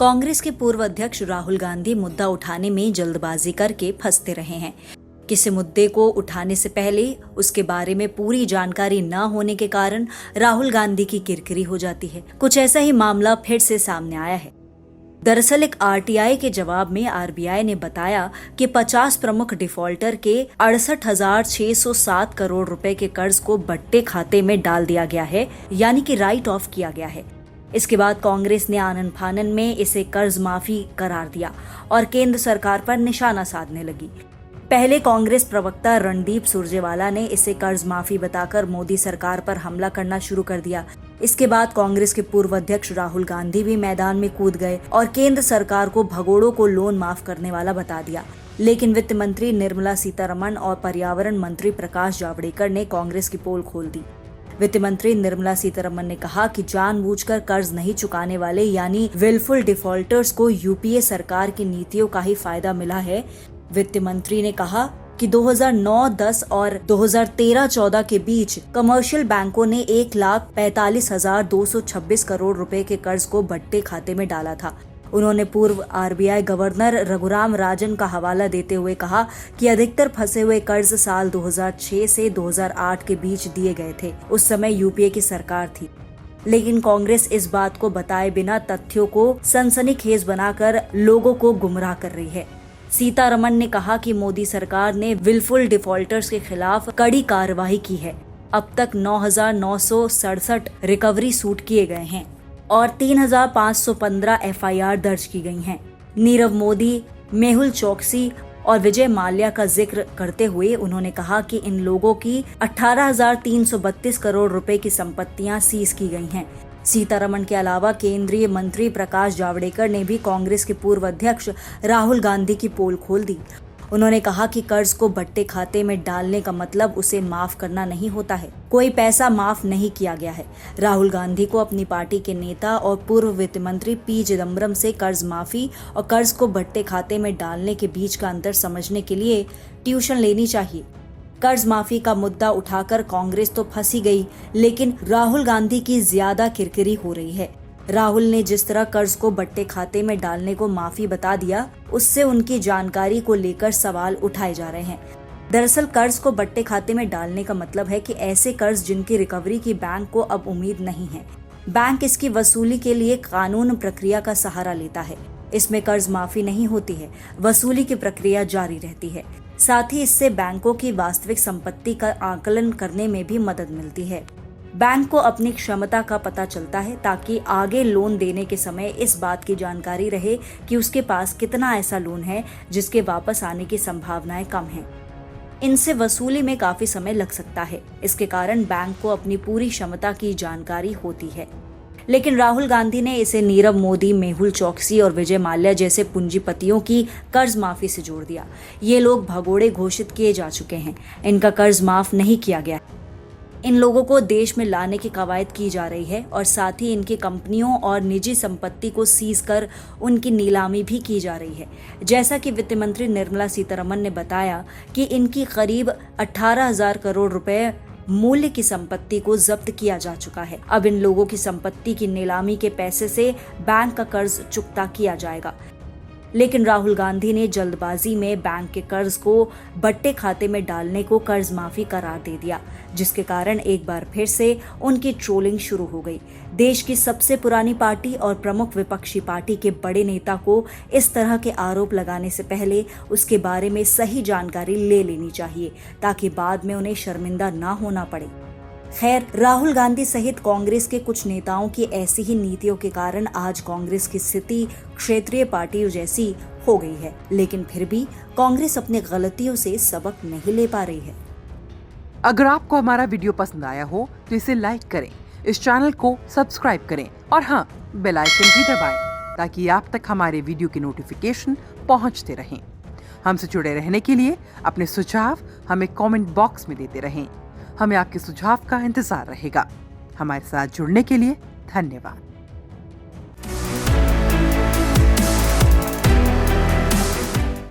कांग्रेस के पूर्व अध्यक्ष राहुल गांधी मुद्दा उठाने में जल्दबाजी करके फंसते रहे हैं। किसी मुद्दे को उठाने से पहले उसके बारे में पूरी जानकारी न होने के कारण राहुल गांधी की किरकिरी हो जाती है। कुछ ऐसा ही मामला फिर से सामने आया है। दरअसल एक आरटीआई के जवाब में आरबीआई ने बताया कि 50 प्रमुख डिफॉल्टर के 68,607 करोड़ रुपए के कर्ज को बट्टे खाते में डाल दिया गया है, यानी कि राइट ऑफ किया गया है। इसके बाद कांग्रेस ने आनन फानन में इसे कर्ज माफी करार दिया और केंद्र सरकार पर निशाना साधने लगी। पहले कांग्रेस प्रवक्ता रणदीप सुरजेवाला ने इसे कर्ज माफी बताकर मोदी सरकार पर हमला करना शुरू कर दिया। इसके बाद कांग्रेस के पूर्व अध्यक्ष राहुल गांधी भी मैदान में कूद गए और केंद्र सरकार को भगोड़ों को लोन माफ करने वाला बता दिया। लेकिन वित्त मंत्री निर्मला सीतारमण और पर्यावरण मंत्री प्रकाश जावड़ेकर ने कांग्रेस की पोल खोल दी। वित्त मंत्री निर्मला सीतारमण ने कहा कि जानबूझकर कर्ज नहीं चुकाने वाले यानी विलफुल डिफॉल्टर्स को यूपीए सरकार की नीतियों का ही फायदा मिला है। वित्त मंत्री ने कहा कि 2009-10 और 2013-14 के बीच कमर्शियल बैंकों ने 1,45,226 करोड़ रुपए के कर्ज को बट्टे खाते में डाला था। उन्होंने पूर्व आरबीआई गवर्नर रघुराम राजन का हवाला देते हुए कहा कि अधिकतर फंसे हुए कर्ज साल 2006 से 2008 के बीच दिए गए थे। उस समय यूपीए की सरकार थी। लेकिन कांग्रेस इस बात को बताए बिना तथ्यों को सनसनीखेज बनाकर लोगों को गुमराह कर रही है। सीतारमण ने कहा कि मोदी सरकार ने विलफुल डिफॉल्टर्स के खिलाफ कड़ी कार्रवाई की है। अब तक 9,967 रिकवरी सूट किए गए हैं और 3,515 एफआईआर दर्ज की गई हैं। नीरव मोदी, मेहुल चोकसी और विजय माल्या का जिक्र करते हुए उन्होंने कहा कि इन लोगों की 18,332 करोड़ रुपए की संपत्तियां सीज की गई हैं। सीतारमण के अलावा केंद्रीय मंत्री प्रकाश जावड़ेकर ने भी कांग्रेस के पूर्व अध्यक्ष राहुल गांधी की पोल खोल दी। उन्होंने कहा कि कर्ज को बट्टे खाते में डालने का मतलब उसे माफ करना नहीं होता है। कोई पैसा माफ नहीं किया गया है। राहुल गांधी को अपनी पार्टी के नेता और पूर्व वित्त मंत्री पी चिदम्बरम से कर्ज माफी और कर्ज को बट्टे खाते में डालने के बीच का अंतर समझने के लिए ट्यूशन लेनी चाहिए। कर्ज माफी का मुद्दा उठाकर कांग्रेस तो फंसी गई, लेकिन राहुल गांधी की ज्यादा किरकिरी हो रही है। राहुल ने जिस तरह कर्ज को बट्टे खाते में डालने को माफी बता दिया, उससे उनकी जानकारी को लेकर सवाल उठाए जा रहे हैं। दरअसल कर्ज को बट्टे खाते में डालने का मतलब है कि ऐसे कर्ज जिनकी रिकवरी की बैंक को अब उम्मीद नहीं है। बैंक इसकी वसूली के लिए कानून प्रक्रिया का सहारा लेता है। इसमें कर्ज माफी नहीं होती है, वसूली की प्रक्रिया जारी रहती है। साथ ही इससे बैंकों की वास्तविक संपत्ति का आकलन करने में भी मदद मिलती है। बैंक को अपनी क्षमता का पता चलता है ताकि आगे लोन देने के समय इस बात की जानकारी रहे कि उसके पास कितना ऐसा लोन है जिसके वापस आने की संभावनाएं कम हैं। इनसे वसूली में काफी समय लग सकता है। इसके कारण बैंक को अपनी पूरी क्षमता की जानकारी होती है। लेकिन राहुल गांधी ने इसे नीरव मोदी, मेहुल चोकसी और विजय माल्या जैसे पूंजीपतियों की कर्ज माफी से जोड़ दिया। ये लोग भगोड़े घोषित किए जा चुके हैं। इनका कर्ज माफ नहीं किया गया। इन लोगों को देश में लाने की कवायद की जा रही है और साथ ही इनकी कंपनियों और निजी संपत्ति को सीज कर उनकी नीलामी भी की जा रही है। जैसा कि वित्त मंत्री निर्मला सीतारमण ने बताया कि इनकी करीब 18,000 करोड़ रुपए मूल्य की संपत्ति को जब्त किया जा चुका है। अब इन लोगों की संपत्ति की नीलामी के पैसे से बैंक का कर्ज चुकता किया जाएगा। लेकिन राहुल गांधी ने जल्दबाजी में बैंक के कर्ज को बट्टे खाते में डालने को कर्ज माफी करार दे दिया, जिसके कारण एक बार फिर से उनकी ट्रोलिंग शुरू हो गई। देश की सबसे पुरानी पार्टी और प्रमुख विपक्षी पार्टी के बड़े नेता को इस तरह के आरोप लगाने से पहले उसके बारे में सही जानकारी ले लेनी चाहिए ताकि बाद में उन्हें शर्मिंदा ना होना पड़े। खैर, राहुल गांधी सहित कांग्रेस के कुछ नेताओं की ऐसी ही नीतियों के कारण आज कांग्रेस की स्थिति क्षेत्रीय पार्टियों जैसी हो गई है। लेकिन फिर भी कांग्रेस अपनी गलतियों से सबक नहीं ले पा रही है। अगर आपको हमारा वीडियो पसंद आया हो तो इसे लाइक करें, इस चैनल को सब्सक्राइब करें और हाँ, बेल आइकन भी दबाएं ताकि आप तक हमारे वीडियो की नोटिफिकेशन पहुंचते रहें। हमसे जुड़े रहने के लिए अपने सुझाव हमें कमेंट बॉक्स में देते रहें। हमें आपके सुझाव का इंतजार रहेगा। हमारे साथ जुड़ने के लिए धन्यवाद।